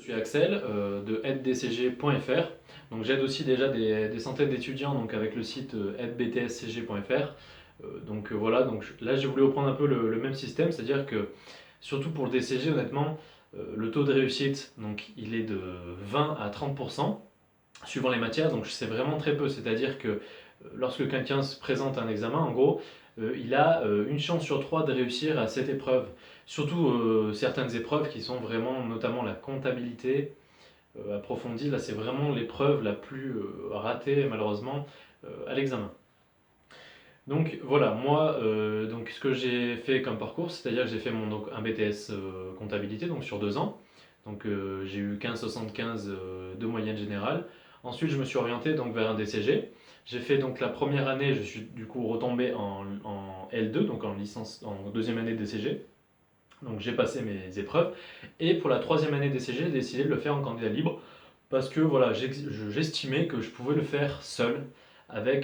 Je suis Axel de aiddcg.fr. Donc j'aide aussi déjà des centaines d'étudiants donc avec le site aidebtscg.fr. Voilà, là j'ai voulu reprendre un peu le même système, c'est-à-dire que surtout pour le DCG honnêtement, le taux de réussite donc il est de 20 à 30% suivant les matières, donc c'est vraiment très peu, c'est-à-dire que lorsque quelqu'un se présente à un examen, en gros, il a une chance sur trois de réussir à cette épreuve. Surtout certaines épreuves qui sont vraiment, notamment la comptabilité approfondie, là c'est vraiment l'épreuve la plus ratée malheureusement à l'examen. Donc voilà, moi, donc, ce que j'ai fait comme parcours, c'est-à-dire que j'ai fait un BTS comptabilité donc sur 2 ans. Donc j'ai eu 15,75 de moyenne générale. Ensuite, je me suis orienté donc vers un DCG. J'ai fait donc la première année, je suis du coup retombé en L2, donc en licence, en deuxième année de DCG. Donc j'ai passé mes épreuves. Et pour la troisième année DCG, j'ai décidé de le faire en candidat libre parce que voilà, j'estimais que je pouvais le faire seul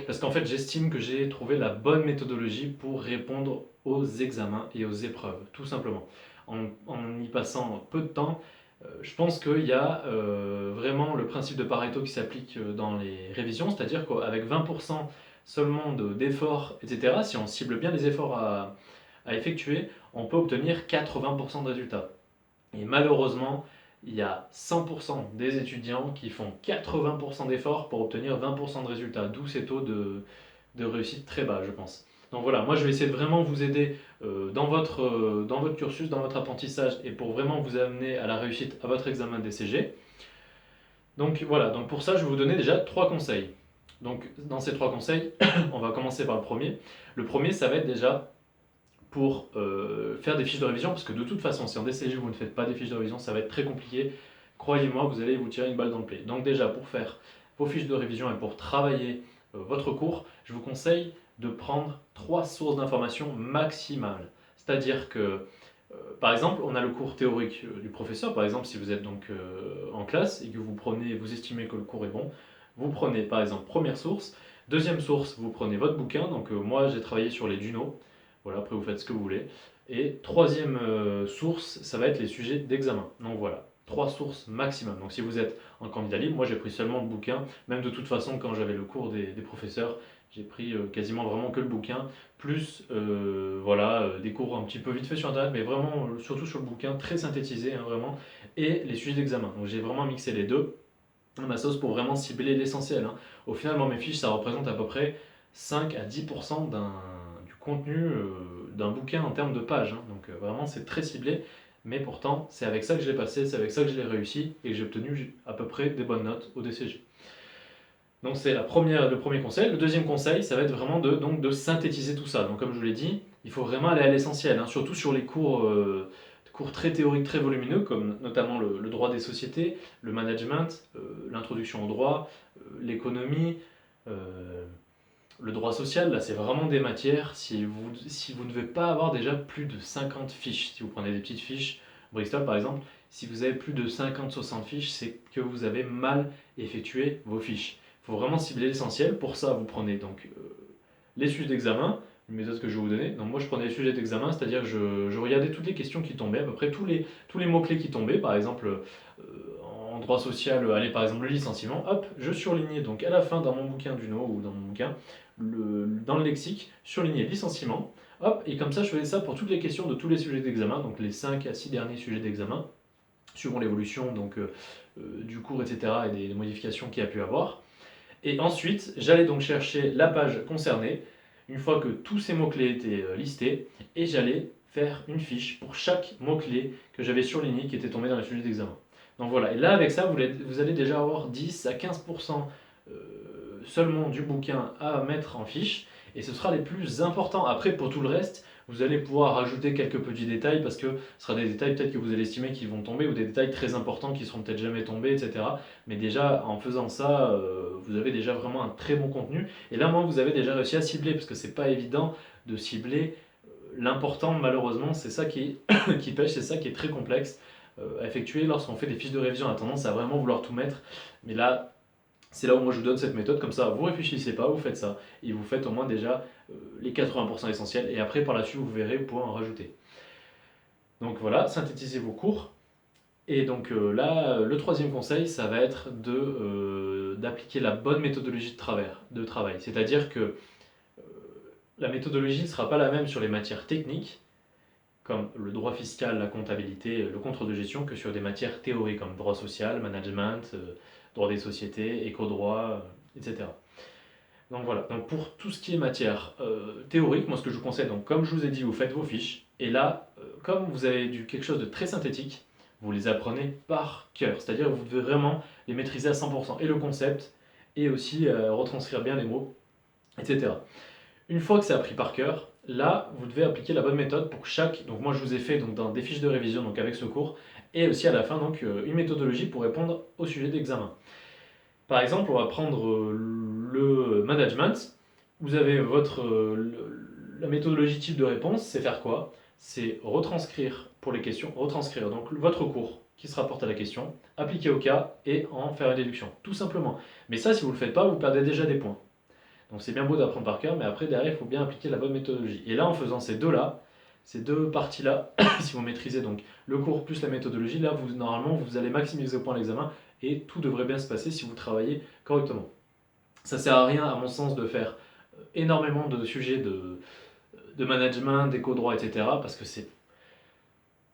parce qu'en fait j'estime que j'ai trouvé la bonne méthodologie pour répondre aux examens et aux épreuves, tout simplement. En y passant peu de temps, je pense qu'il y a vraiment le principe de Pareto qui s'applique dans les révisions, c'est-à-dire qu'avec 20% seulement d'efforts, etc., si on cible bien les efforts à effectuer, on peut obtenir 80% de résultats. Et malheureusement, il y a 100% des étudiants qui font 80% d'efforts pour obtenir 20% de résultats, d'où ces taux de réussite très bas, je pense. Donc voilà, moi je vais essayer de vraiment vous aider dans votre cursus, dans votre apprentissage, et pour vraiment vous amener à la réussite à votre examen de DCG. Donc voilà, donc pour ça je vais vous donner déjà 3 conseils. Donc dans ces 3 conseils, on va commencer par le premier. Le premier, ça va être déjà pour faire des fiches de révision, parce que de toute façon, si en DCG vous ne faites pas des fiches de révision, ça va être très compliqué. Croyez-moi, vous allez vous tirer une balle dans le pied. Donc déjà, pour faire vos fiches de révision et pour travailler votre cours, je vous conseille de prendre 3 sources d'informations maximales. C'est-à-dire que, par exemple, on a le cours théorique du professeur. Par exemple, si vous êtes donc en classe et que vous estimez que le cours est bon, vous prenez par exemple première source. Deuxième source, vous prenez votre bouquin. Donc moi, j'ai travaillé sur les Duno. Voilà, après vous faites ce que vous voulez. Et troisième source, ça va être les sujets d'examen. Donc voilà, 3 sources maximum. Donc si vous êtes en candidat libre, moi j'ai pris seulement le bouquin. Même de toute façon, quand j'avais le cours des professeurs, j'ai pris quasiment vraiment que le bouquin, plus voilà, des cours un petit peu vite fait sur internet, mais vraiment surtout sur le bouquin, très synthétisé, hein, vraiment, et les sujets d'examen. Donc j'ai vraiment mixé les deux à ma sauce pour vraiment cibler l'essentiel, hein. Au final, moi, mes fiches, ça représente à peu près 5 à 10% du contenu d'un bouquin en termes de pages, hein. Donc vraiment, c'est très ciblé. Mais pourtant, c'est avec ça que je l'ai passé, c'est avec ça que je l'ai réussi et que j'ai obtenu à peu près des bonnes notes au DCG. Donc c'est le premier conseil. Le deuxième conseil, ça va être vraiment de synthétiser tout ça. Donc comme je vous l'ai dit, il faut vraiment aller à l'essentiel, hein, surtout sur les cours très théoriques, très volumineux, comme notamment le droit des sociétés, le management, l'introduction au droit, l'économie, euh, le droit social. Là, c'est vraiment des matières. Si vous ne devez pas avoir déjà plus de 50 fiches, si vous prenez des petites fiches, Bristol par exemple, si vous avez plus de 50-60 fiches, c'est que vous avez mal effectué vos fiches. Il faut vraiment cibler l'essentiel. Pour ça, vous prenez donc les sujets d'examen, une méthode que je vais vous donner. Donc moi, je prenais les sujets d'examen, c'est-à-dire que je regardais toutes les questions qui tombaient, à peu près tous les mots-clés qui tombaient. Par exemple, en droit social, allez, par exemple, le licenciement, hop, je surlignais donc à la fin dans mon bouquin d'UNO ou dans mon bouquin, dans le lexique, surligner licenciement, hop, et comme ça, je faisais ça pour toutes les questions de tous les sujets d'examen, donc les 5 à 6 derniers sujets d'examen, suivant l'évolution donc du cours, etc., et des modifications qu'il y a pu avoir. Et ensuite, j'allais donc chercher la page concernée, une fois que tous ces mots-clés étaient listés, et j'allais faire une fiche pour chaque mot-clé que j'avais surligné qui était tombé dans les sujets d'examen. Donc voilà, et là avec ça, vous allez déjà avoir 10 à 15% seulement du bouquin à mettre en fiche, et ce sera les plus importants. Après, pour tout le reste, vous allez pouvoir rajouter quelques petits détails, parce que ce sera des détails peut-être que vous allez estimer qui vont tomber, ou des détails très importants qui seront peut-être jamais tombés, etc. Mais déjà, en faisant ça, vous avez déjà vraiment un très bon contenu. Et là, moi, vous avez déjà réussi à cibler, parce que c'est pas évident de cibler l'important, malheureusement, c'est ça qui pêche, c'est ça qui est très complexe à effectuer lorsqu'on fait des fiches de révision. On a tendance à vraiment vouloir tout mettre, mais là, c'est là où moi je vous donne cette méthode, comme ça vous réfléchissez pas, vous faites ça, et vous faites au moins déjà les 80% essentiels, et après par la suite vous verrez, vous pouvez en rajouter. Donc voilà, synthétisez vos cours, Et donc là, le troisième conseil, ça va être d'appliquer la bonne méthodologie de travail. C'est-à-dire que la méthodologie ne sera pas la même sur les matières techniques, comme le droit fiscal, la comptabilité, le contrôle de gestion, que sur des matières théoriques comme droit social, management, droit des sociétés, éco-droit, etc. Donc voilà, donc pour tout ce qui est matière théorique, moi ce que je vous conseille, donc comme je vous ai dit, vous faites vos fiches, et là, comme vous avez quelque chose de très synthétique, vous les apprenez par cœur, c'est-à-dire que vous devez vraiment les maîtriser à 100%, et le concept, et aussi retranscrire bien les mots, etc. Une fois que c'est appris par cœur, là, vous devez appliquer la bonne méthode pour chaque. Donc moi, je vous ai fait donc, dans des fiches de révision donc avec ce cours, et aussi à la fin donc une méthodologie pour répondre au sujet d'examen. Par exemple, on va prendre le management. Vous avez la méthodologie type de réponse, c'est faire quoi? C'est retranscrire pour les questions, retranscrire donc votre cours qui se rapporte à la question, appliquer au cas et en faire une déduction, tout simplement. Mais ça, si vous ne le faites pas, vous perdez déjà des points. Donc c'est bien beau d'apprendre par cœur, mais après derrière, il faut bien appliquer la bonne méthodologie. Et là, en faisant ces deux parties-là, si vous maîtrisez donc le cours plus la méthodologie, là, normalement, vous allez maximiser au point l'examen et tout devrait bien se passer si vous travaillez correctement. Ça sert à rien, à mon sens, de faire énormément de sujets de management, d'éco-droit, etc. Parce que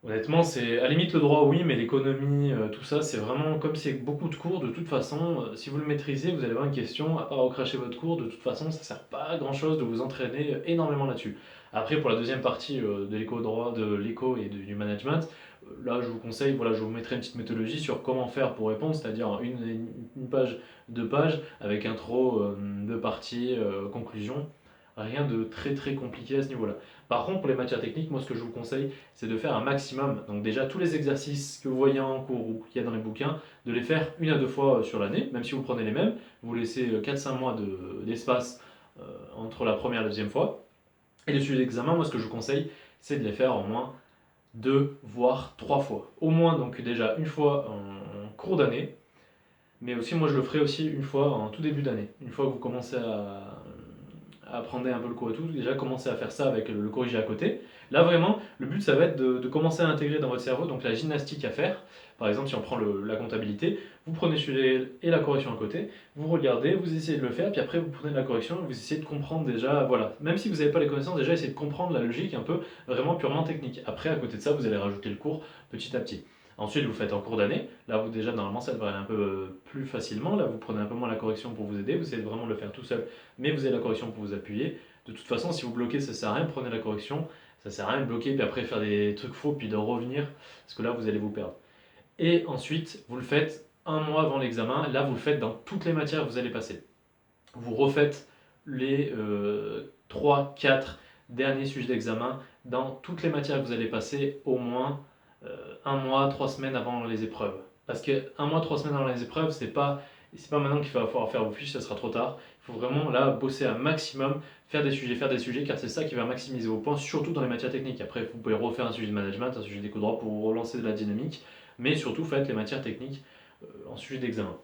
honnêtement, c'est à la limite le droit, oui, mais l'économie, tout ça, c'est vraiment comme c'est beaucoup de cours. De toute façon, si vous le maîtrisez, vous allez avoir une question, à part recracher votre cours, de toute façon, ça sert pas à grand chose de vous entraîner énormément là-dessus. Après, pour la deuxième partie de l'éco-droit, de l'éco et du management, là, je vous conseille, voilà, je vous mettrai une petite méthodologie sur comment faire pour répondre, c'est-à-dire une page, deux pages, avec intro, deux parties, conclusion. Rien de très très compliqué à ce niveau-là. Par contre, pour les matières techniques, moi ce que je vous conseille, c'est de faire un maximum. Donc déjà, tous les exercices que vous voyez en cours ou qu'il y a dans les bouquins, de les faire une à deux fois sur l'année, même si vous prenez les mêmes, vous laissez 4-5 mois d'espace entre la première et la deuxième fois. Et le sujet d'examen, moi ce que je vous conseille, c'est de les faire au moins deux, voire trois fois. Au moins donc déjà une fois en cours d'année, mais aussi moi je le ferai aussi une fois en tout début d'année. Une fois que vous commencez à apprendre un peu le cours et tout, déjà commencer à faire ça avec le corrigé à côté. Là vraiment, le but ça va être de commencer à intégrer dans votre cerveau donc la gymnastique à faire. Par exemple, si on prend la comptabilité, vous prenez le sujet et la correction à côté, vous regardez, vous essayez de le faire, puis après vous prenez la correction et vous essayez de comprendre déjà, voilà. Même si vous n'avez pas les connaissances, déjà essayez de comprendre la logique un peu vraiment purement technique. Après, à côté de ça, vous allez rajouter le cours petit à petit. Ensuite, vous faites en cours d'année. Là, vous déjà, normalement, ça devrait aller un peu plus facilement. Là, vous prenez un peu moins la correction pour vous aider. Vous essayez de vraiment le faire tout seul, mais vous avez la correction pour vous appuyer. De toute façon, si vous bloquez, ça sert à rien. Prenez la correction. Ça sert à rien de bloquer, puis après faire des trucs faux, puis de revenir, parce que là, vous allez vous perdre. Et ensuite, vous le faites un mois avant l'examen. Là, vous le faites dans toutes les matières que vous allez passer. Vous refaites les 3-4 derniers sujets d'examen dans toutes les matières que vous allez passer au moins un mois, 3 semaines avant les épreuves. Parce que un mois, 3 semaines avant les épreuves, c'est pas maintenant qu'il va falloir faire vos fiches, ça sera trop tard. Il faut vraiment là bosser un maximum, faire des sujets, car c'est ça qui va maximiser vos points, surtout dans les matières techniques. Après, vous pouvez refaire un sujet de management, un sujet d'éco-droit pour relancer de la dynamique, mais surtout faites les matières techniques en sujet d'examen.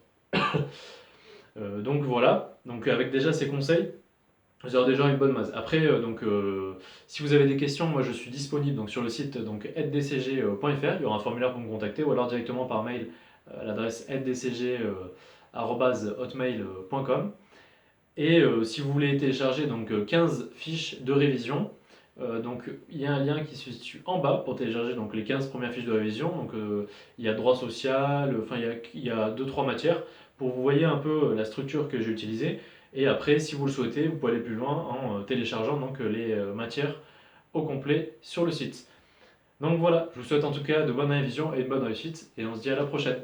Donc voilà, donc avec déjà ces conseils, vous aurez déjà une bonne base. Après, si vous avez des questions, moi je suis disponible donc, sur le site aiddcg.fr. Il y aura un formulaire pour me contacter ou alors directement par mail à l'adresse aiddcg@hotmail.com. Et si vous voulez télécharger donc 15 fiches de révision, donc il y a un lien qui se situe en bas pour télécharger donc les 15 premières fiches de révision. Donc il y a droit social, enfin il y a 2-3 matières pour vous voyez un peu la structure que j'ai utilisée. Et après, si vous le souhaitez, vous pouvez aller plus loin en téléchargeant donc les matières au complet sur le site. Donc voilà, je vous souhaite en tout cas de bonnes révisions et de bonnes réussites et on se dit à la prochaine.